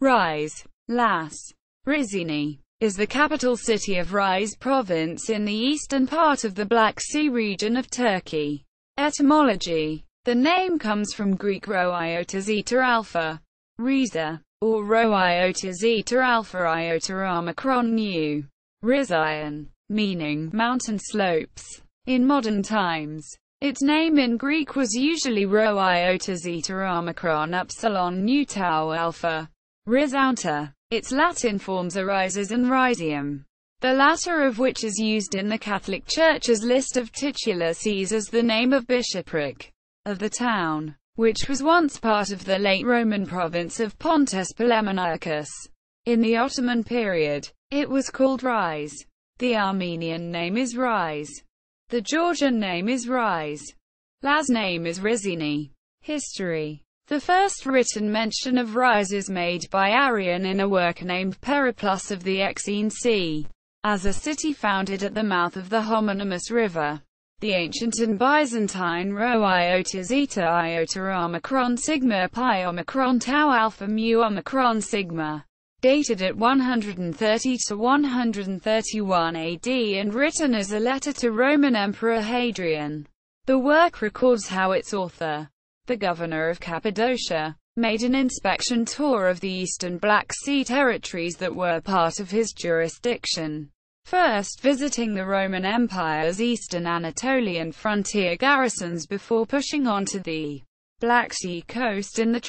Rize, Las, Rizini, is the capital city of Rize Province in the eastern part of the Black Sea region of Turkey. Etymology: the name comes from Greek rho iota zeta alpha, Rize, or rho iota zeta alpha iota omicron nu, Rizini, meaning mountain slopes. In modern times, its name in Greek was usually rho iota zeta omicron upsilon nu tau alpha, Rizouta. Its Latin forms are Rises and Rizium, the latter of which is used in the Catholic Church's list of titular sees as the name of bishopric of the town, which was once part of the late Roman province of Pontus Palemonaicus. In the Ottoman period, it was called Rize. The Armenian name is Rize. The Georgian name is Rize. Laz name is Rizini. History: the first written mention of Rize is made by Arrian in a work named Periplus of the Euxine Sea, as a city founded at the mouth of the homonymous river. The ancient and Byzantine rho iota zeta iota omicron sigma pi omicron tau alpha mu omicron sigma, dated at 130 to 131 AD and written as a letter to Roman Emperor Hadrian. The work records how its author, the governor of Cappadocia, made an inspection tour of the eastern Black Sea territories that were part of his jurisdiction, first visiting the Roman Empire's eastern Anatolian frontier garrisons before pushing on to the Black Sea coast in the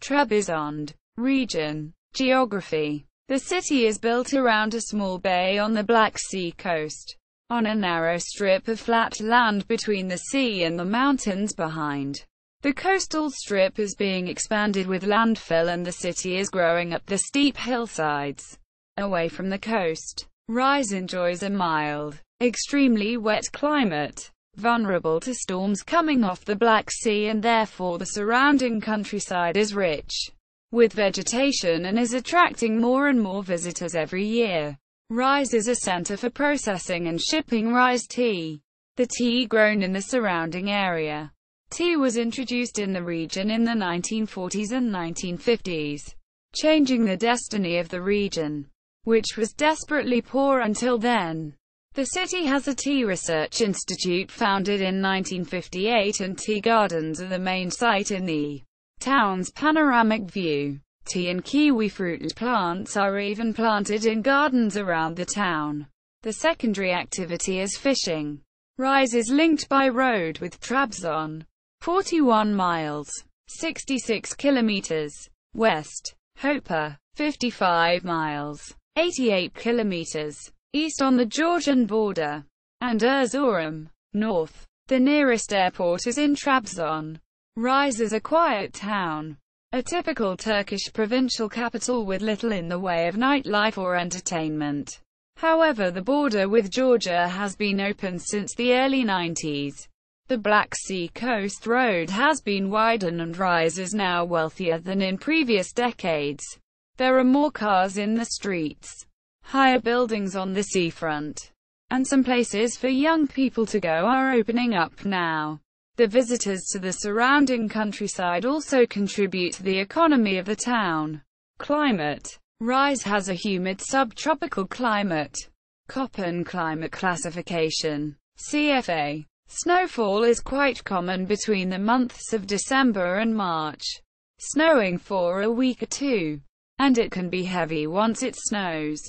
Trebizond region. Geography: the city is built around a small bay on the Black Sea coast, on a narrow strip of flat land between the sea and the mountains behind. The coastal strip is being expanded with landfill and the city is growing up the steep hillsides. Away from the coast, Rize enjoys a mild, extremely wet climate, vulnerable to storms coming off the Black Sea, and therefore the surrounding countryside is rich with vegetation and is attracting more and more visitors every year. Rize is a center for processing and shipping Rize tea, the tea grown in the surrounding area. Tea was introduced in the region in the 1940s and 1950s, changing the destiny of the region, which was desperately poor until then. The city has a tea research institute founded in 1958, and tea gardens are the main site in the town's panoramic view. Tea and kiwi fruit plants are even planted in gardens around the town. The secondary activity is fishing. Rize is linked by road with Trabzon, 41 miles, 66 kilometers, west, Hopa, 55 miles, 88 kilometers, east on the Georgian border, and Erzurum, north. The nearest airport is in Trabzon. Rize is a quiet town, a typical Turkish provincial capital with little in the way of nightlife or entertainment. However, the border with Georgia has been open since the early 90s. The Black Sea Coast Road has been widened and Rize is now wealthier than in previous decades. There are more cars in the streets, higher buildings on the seafront, and some places for young people to go are opening up now. The visitors to the surrounding countryside also contribute to the economy of the town. Climate: Rize has a humid subtropical climate. Köppen climate classification, CFA. Snowfall is quite common between the months of December and March, snowing for a week or two, and it can be heavy once it snows.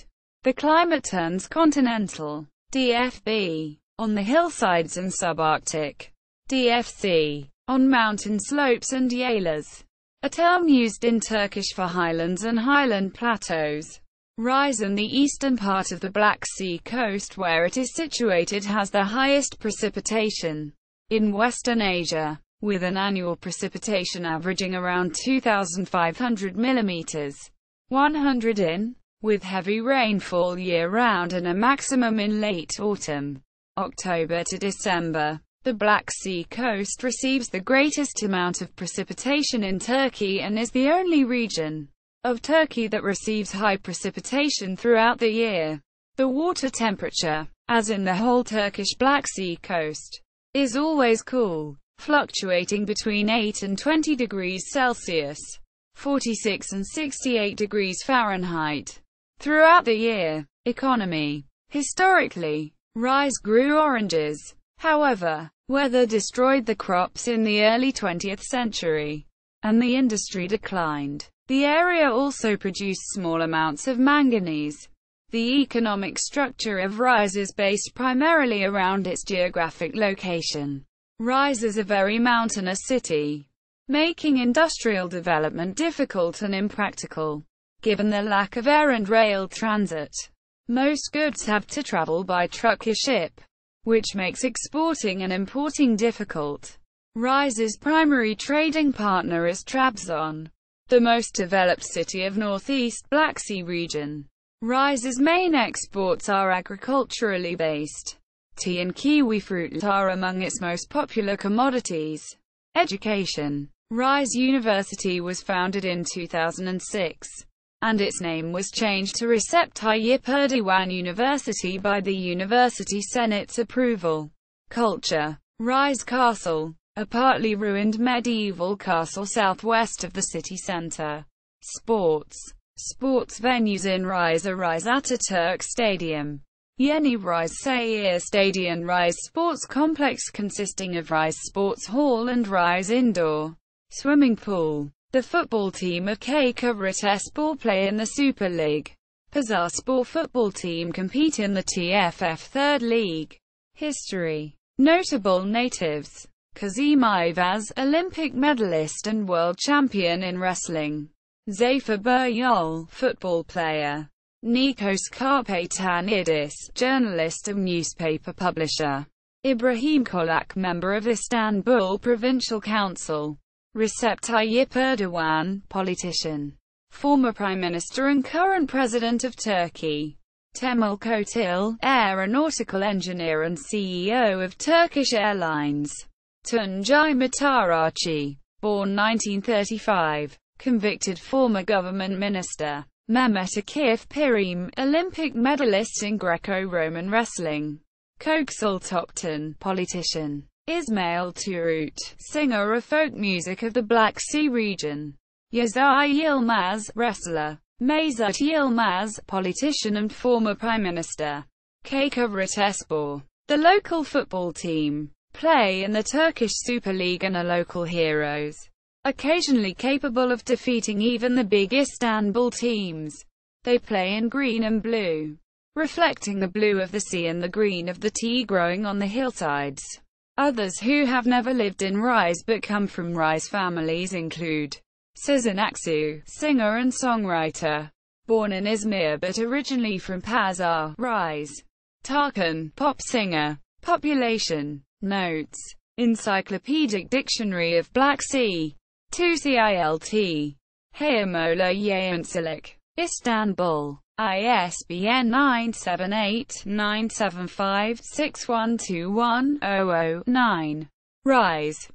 The climate turns continental, DFB, on the hillsides and subarctic, DFC, on mountain slopes and yaylas, a term used in Turkish for highlands and highland plateaus. Rize in the eastern part of the Black Sea coast where it is situated has the highest precipitation in Western Asia, with an annual precipitation averaging around 2,500 mm, 100 in, with heavy rainfall year-round and a maximum in late autumn, October to December. The Black Sea coast receives the greatest amount of precipitation in Turkey and is the only region of Turkey that receives high precipitation throughout the year. The water temperature, as in the whole Turkish Black Sea coast, is always cool, fluctuating between 8 and 20 degrees Celsius. 46 and 68 degrees Fahrenheit. Throughout the year. Economy. Historically, Rize grew oranges. However, weather destroyed the crops in the early 20th century, and the industry declined. The area also produced small amounts of manganese. The economic structure of Rize is based primarily around its geographic location. Rize is a very mountainous city, making industrial development difficult and impractical. Given the lack of air and rail transit, most goods have to travel by truck or ship, which makes exporting and importing difficult. Rize's primary trading partner is Trabzon, the most developed city of northeast Black Sea region. Rize's main exports are agriculturally based. Tea and kiwi fruit are among its most popular commodities. Education. Rize University was founded in 2006, and its name was changed to Recep Tayyip Erdogan University by the University Senate's approval. Culture. Rize Castle, a partly ruined medieval castle southwest of the city center. Sports. Sports venues in Rize are Rize Ataturk Stadium, Yeni Rize Sayir Stadium, Rize Sports Complex consisting of Rize Sports Hall and Rize Indoor Swimming Pool. The football team of Kayka Ritespor play in the Super League. Pazarspor football team compete in the TFF Third League. History. Notable natives. Kazim Ayvaz, Olympic medalist and world champion in wrestling. Zafer Buryol, football player. Nikos Karpetanidis, journalist and newspaper publisher. Ibrahim Kolak, member of Istanbul Provincial Council. Recep Tayyip Erdogan, politician. Former Prime Minister and current President of Turkey. Temel Kotil, aeronautical engineer and CEO of Turkish Airlines. Tuncay Matarachi, born 1935. Convicted former government minister. Mehmet Akif Pirim, Olympic medalist in Greco-Roman wrestling. Köksal Toptan, politician. Ismail Turut, singer of folk music of the Black Sea region. Yazar Yilmaz, wrestler. Mesut Yilmaz, politician and former prime minister. Kayka Ritespor, the local football team, play in the Turkish Super League and are local heroes, occasionally capable of defeating even the big Istanbul teams. They play in green and blue, reflecting the blue of the sea and the green of the tea growing on the hillsides. Others who have never lived in Rize but come from Rize families include Sezen Aksu, singer and songwriter, born in Izmir but originally from Pazar, Rize. Tarkan, pop singer. Population. Notes. Encyclopedic Dictionary of Black Sea. Tusilt. Hayamola Yayansilik. Istanbul. ISBN 978-975-6121-00-9. Rize.